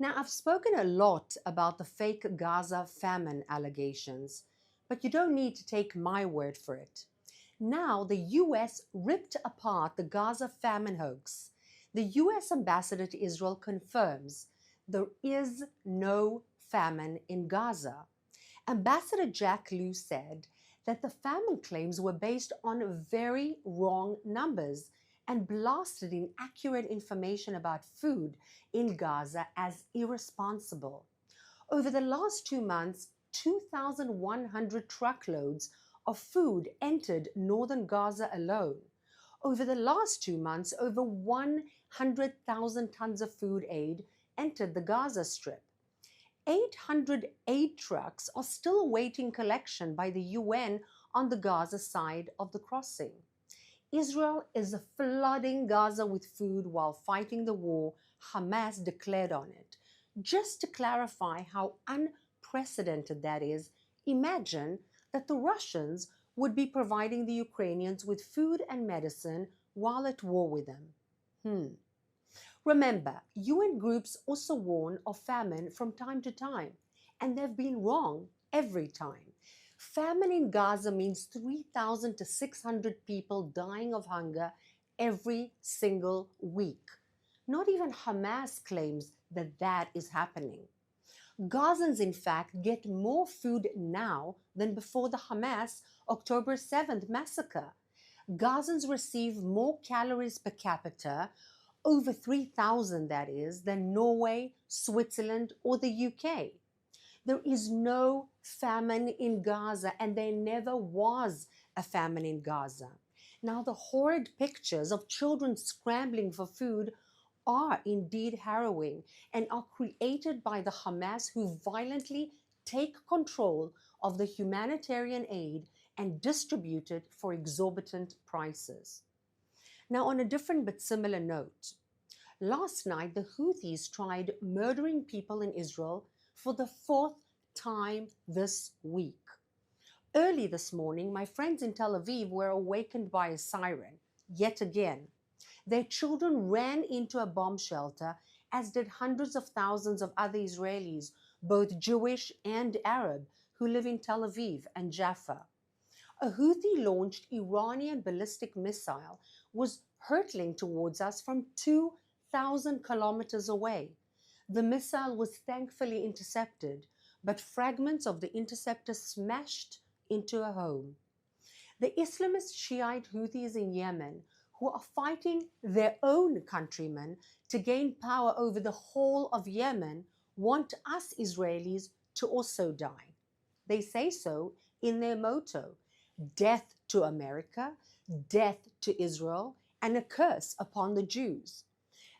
Now, I've spoken a lot about the fake Gaza famine allegations, but you don't need to take my word for it. Now, the US ripped apart the Gaza famine hoax. The US ambassador to Israel confirms there is no famine in Gaza. Ambassador Jack Lew said that the famine claims were based on very wrong numbers and blasted inaccurate information about food in Gaza as irresponsible. Over the last 2 months, 2,100 truckloads of food entered northern Gaza alone. Over the last 2 months, over 100,000 tons of food aid entered the Gaza Strip. 800 aid trucks are still awaiting collection by the UN on the Gaza side of the crossing. Israel is flooding Gaza with food while fighting the war Hamas declared on it. Just to clarify how unprecedented that is, imagine that the Russians would be providing the Ukrainians with food and medicine while at war with them. Remember, UN groups also warn of famine from time to time, and they've been wrong every time. Famine in Gaza means 3,000 to 600 people dying of hunger every single week. Not even Hamas claims that that is happening. Gazans, in fact, get more food now than before the Hamas October 7th massacre. Gazans receive more calories per capita, over 3,000 that is, than Norway, Switzerland, or the UK. There is no famine in Gaza, and there never was a famine in Gaza. Now, the horrid pictures of children scrambling for food are indeed harrowing and are created by the Hamas, who violently take control of the humanitarian aid and distribute it for exorbitant prices. Now, on a different but similar note, last night the Houthis tried murdering people in Israel for the fourth time this week. Early this morning, my friends in Tel Aviv were awakened by a siren, yet again. Their children ran into a bomb shelter, as did hundreds of thousands of other Israelis, both Jewish and Arab, who live in Tel Aviv and Jaffa. A Houthi-launched Iranian ballistic missile was hurtling towards us from 2,000 kilometers away. The missile was thankfully intercepted, but fragments of the interceptor smashed into a home. The Islamist Shiite Houthis in Yemen, who are fighting their own countrymen to gain power over the whole of Yemen, want us Israelis to also die. They say so in their motto: death to America, death to Israel, and a curse upon the Jews.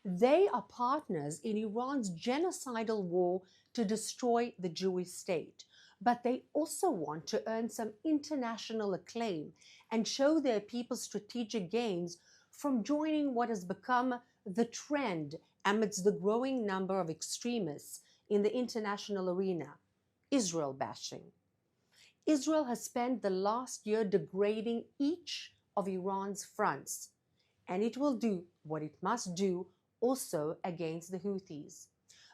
They are partners in Iran's genocidal war to destroy the Jewish state, but they also want to earn some international acclaim and show their people strategic gains from joining what has become the trend amidst the growing number of extremists in the international arena: Israel bashing. Israel has spent the last year degrading each of Iran's fronts, and it will do what it must do also against the Houthis.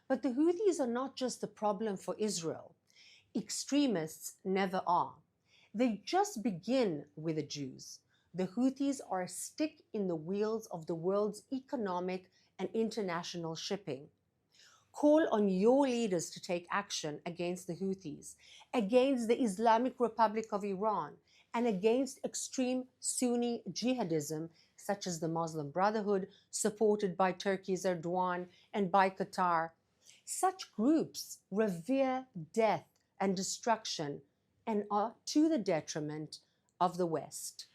But the Houthis are not just the problem for Israel. Extremists never are. They just begin with the Jews. The Houthis are a stick in the wheels of the world's economic and international shipping. Call on your leaders to take action against the Houthis, against the Islamic Republic of Iran, and against extreme Sunni jihadism, such as the Muslim Brotherhood, supported by Turkey's Erdogan and by Qatar. Such groups revere death and destruction and are to the detriment of the West.